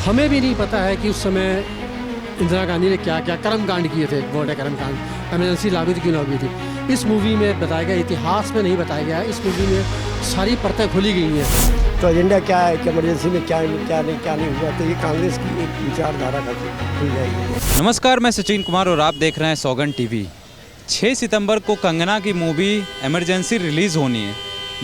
हमें भी नहीं पता है कि उस समय इंदिरा गांधी ने क्या क्या कर्मकांड किए थे। वर्ड है कर्मकांड, एमरजेंसी लागू थी, क्यों लागू थी। इस मूवी में बताया गया, इतिहास में नहीं बताया गया है। इस मूवी में सारी परतें खुली गई हैं। तो एजेंडा क्या है कि इमरजेंसी में क्या नहीं हुआ, तो ये कांग्रेस की एक विचारधारा का खुल जाएगी। नमस्कार, मैं सचिन कुमार और आप देख रहे हैं सौगंध टीवी। 6 सितंबर को कंगना की मूवी इमरजेंसी रिलीज़ होनी है,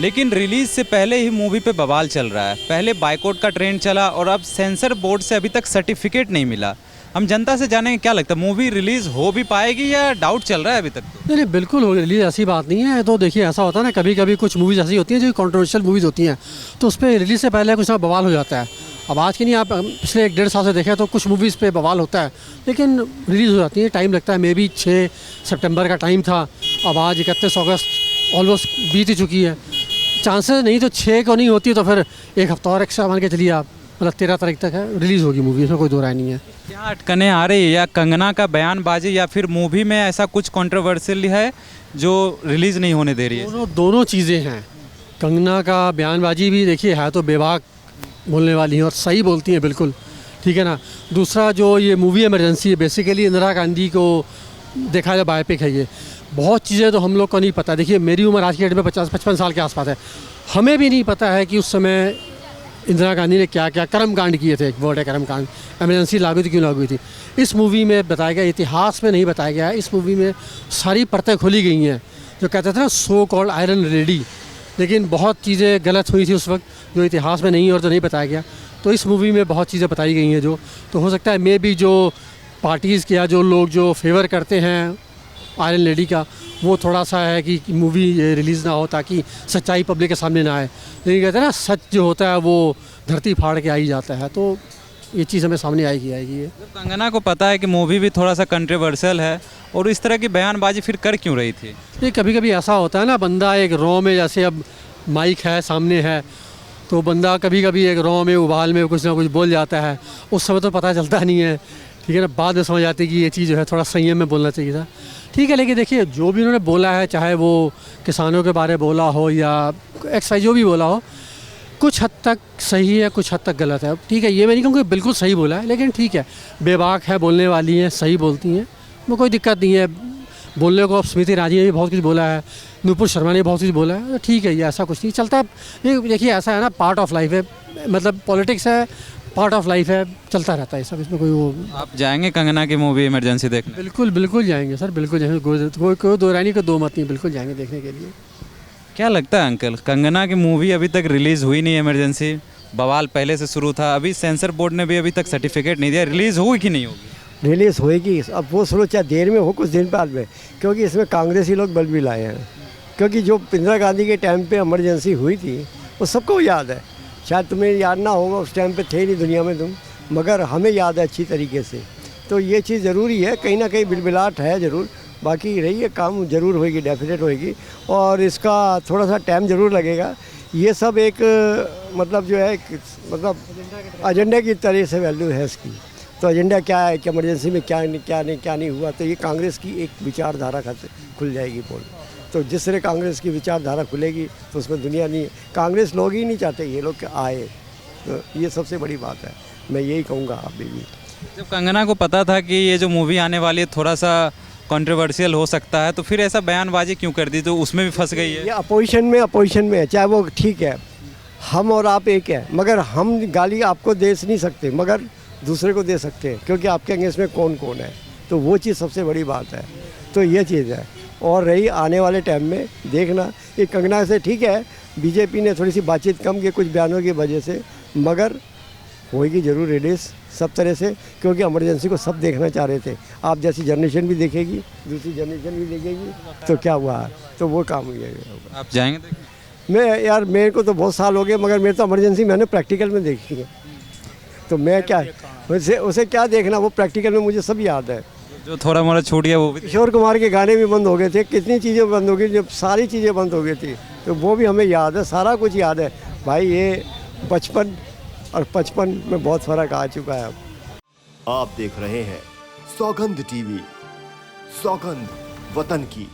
लेकिन रिलीज़ से पहले ही मूवी पे बवाल चल रहा है। पहले बायकॉट का ट्रेंड चला और अब सेंसर बोर्ड से अभी तक सर्टिफिकेट नहीं मिला। हम जनता से जानेंगे क्या लगता है, मूवी रिलीज़ हो भी पाएगी या डाउट चल रहा है अभी तक? नहीं, बिल्कुल होगी रिलीज़, ऐसी बात नहीं है। तो देखिए, ऐसा होता है ना, कभी कभी कुछ मूवीज़ ऐसी होती हैं जो कंट्रोवर्शियल मूवीज़ होती हैं, तो उस पर रिलीज़ से पहले कुछ ना बवाल हो जाता है। अब आज की नहीं, आप पिछले 1-1.5 साल से देखें तो कुछ मूवीज़ पे बवाल होता है, लेकिन रिलीज़ हो जाती है। टाइम लगता है, मे बी 6 सितंबर का टाइम था, अब आज 31 अगस्त ऑलमोस्ट बीत ही चुकी है। चांसेस नहीं तो 6 को नहीं होती तो फिर 1 हफ्ता और एक्स्ट्रा मान के चलिए आप, मतलब 13 तारीख तक है रिलीज़ होगी मूवी, इसमें कोई दो राय नहीं है। क्या अटकनें आ रही है, या कंगना का बयानबाजी या फिर मूवी में ऐसा कुछ कंट्रोवर्शियल है जो रिलीज़ नहीं होने दे रही है? दोनों चीज़ें हैं। कंगना का बयानबाजी भी देखिए है तो बेबाक बोलने वाली हैं और सही बोलती हैं बिल्कुल, ठीक है ना। दूसरा जो ये मूवी इमरजेंसी है, बेसिकली इंदिरा गांधी को देखा जाए बायोपिक है ये। बहुत चीज़ें तो हम लोग को नहीं पता। देखिए, मेरी उम्र आज की डेट में 50-55 साल के आसपास है। हमें भी नहीं पता है कि उस समय इंदिरा गांधी ने क्या क्या कर्मकांड किए थे। एक वर्ड है कर्मकांड, एमरजेंसी लागू थी, क्यों लागू थी। इस मूवी में बताया गया, इतिहास में नहीं बताया गया है। इस मूवी में सारी परतें खुली गई हैं। जो कहते थे ना, सो कॉल्ड आयरन लेडी, लेकिन बहुत चीज़ें गलत हुई थी उस वक्त, जो इतिहास में नहीं और जो नहीं बताया गया। तो इस मूवी में बहुत चीज़ें बताई गई हैं जो, तो हो सकता है मे बी जो पार्टीज़ के या जो लोग जो फेवर करते हैं आयरन लेडी का, वो थोड़ा सा है कि मूवी रिलीज़ ना हो ताकि सच्चाई पब्लिक के सामने ना आए। लेकिन कहते हैं ना, सच जो होता है वो धरती फाड़ के आ ही जाता है, तो ये चीज़ हमें सामने आएगी ये। कंगना को पता है कि मूवी भी थोड़ा सा कंट्रोवर्शियल है, और इस तरह की बयानबाजी फिर कर क्यों रही थी? ये कभी कभी ऐसा होता है ना, बंदा एक रॉ में, जैसे अब माइक है सामने है, तो बंदा कभी कभी एक रॉ में उबाल में कुछ ना कुछ बोल जाता है। उस समय तो पता चलता नहीं है, ठीक है ना। बाद में समझ आती है कि ये चीज़ जो है थोड़ा संयम में बोलना चाहिए था, ठीक है। लेकिन देखिए, जो भी उन्होंने बोला है, चाहे वो किसानों के बारे में बोला हो या एक्साइज जो भी बोला हो, कुछ हद तक सही है, कुछ हद तक गलत है, ठीक है। ये मैं नहीं कहूँगा बिल्कुल सही बोला है, लेकिन ठीक है, बेबाक है, बोलने वाली हैं, सही बोलती हैं, वो कोई दिक्कत नहीं है बोलने को। अब स्मृति ईरानी ने भी बहुत कुछ बोला है, नुपुर शर्मा ने बहुत कुछ बोला है, तो ठीक है, ये ऐसा कुछ नहीं चलता है। ये देखिए, ऐसा है ना, पार्ट ऑफ लाइफ है, मतलब पॉलिटिक्स है, पार्ट ऑफ लाइफ है, चलता रहता है सब, इसमें कोई वो। आप जाएंगे कंगना की मूवी इमरजेंसी देखने? बिल्कुल जाएंगे सर, बिल्कुल जाएंगे। कोई दो राय नहीं, कोई दो मत नहीं, बिल्कुल जाएंगे देखने के लिए। क्या लगता है अंकल, कंगना की मूवी अभी तक रिलीज़ हुई नहीं, इमरजेंसी बवाल पहले से शुरू था, अभी सेंसर बोर्ड ने भी अभी तक सर्टिफिकेट नहीं दिया, रिलीज़ होगी कि नहीं होगी? रिलीज़ होएगी, अब वो सुनो, चाहे देर में हो कुछ दिन बाद में, क्योंकि इसमें कांग्रेसी लोग बल भी लाए हैं। क्योंकि जो इंदिरा गांधी के टाइम पे इमरजेंसी हुई थी वो सबको याद है। शायद तुम्हें याद ना होगा, उस टाइम पे थे नहीं दुनिया में तुम, मगर हमें याद है अच्छी तरीके से। तो ये चीज़ ज़रूरी है, कहीं ना कहीं बिलबिलाट है ज़रूर, बाकी रही है, काम ज़रूर होएगी, डेफिनेट होएगी, और इसका थोड़ा सा टाइम ज़रूर लगेगा। ये सब एक मतलब जो है, मतलब एजेंडा की तरह से वैल्यू है इसकी। तो एजेंडा क्या है कि इमरजेंसी में क्या नहीं हुआ, तो ये कांग्रेस की एक विचारधारा का खुल जाएगी पोल। तो जिस तरह कांग्रेस की विचारधारा खुलेगी तो उसमें दुनिया नहीं, कांग्रेस लोग ही नहीं चाहते ये लोग आए, तो ये सबसे बड़ी बात है, मैं यही कहूँगा। अभी भी जब कंगना को पता था कि ये जो मूवी आने वाली है थोड़ा सा कंट्रोवर्शियल हो सकता है, तो फिर ऐसा बयानबाजी क्यों कर दी? तो उसमें भी फंस गई है। ये अपोजिशन में है, चाहे वो ठीक है, हम और आप एक है, मगर हम गाली आपको दे नहीं सकते, मगर दूसरे को दे सकते हैं, क्योंकि आपके अगेंस्ट में कौन है, तो वो चीज़ सबसे बड़ी बात है। तो ये चीज़ है। और रही आने वाले टाइम में देखना, ये कंगना से ठीक है, बीजेपी ने थोड़ी सी बातचीत कम की कुछ बयानों की वजह से, मगर होएगी ज़रूर रिलीज़ सब तरह से, क्योंकि इमरजेंसी को सब देखना चाह रहे थे। आप जैसी जनरेशन भी देखेगी, दूसरी जनरेशन भी देखेगी, तो क्या हुआ, तो वो काम हुआ। आप जाएंगे देखने? मैं यार, मेरे को तो बहुत साल हो गए, मगर मेरे तो इमरजेंसी मैंने प्रैक्टिकल में देखी है, तो मैं क्या उसे क्या देखना, वो प्रैक्टिकल में मुझे सब याद है। जो थोड़ा मोड़ा छूट गया वो भी। किशोर कुमार के गाने भी बंद हो गए थे, कितनी चीज़ें बंद हो गई, जब सारी चीज़ें बंद हो गई थी, तो वो भी हमें याद है, सारा कुछ याद है भाई। ये बचपन और 55 में बहुत फ़र्क आ चुका है अब। आप देख रहे हैं सौगंध टीवी, सौगंध वतन की।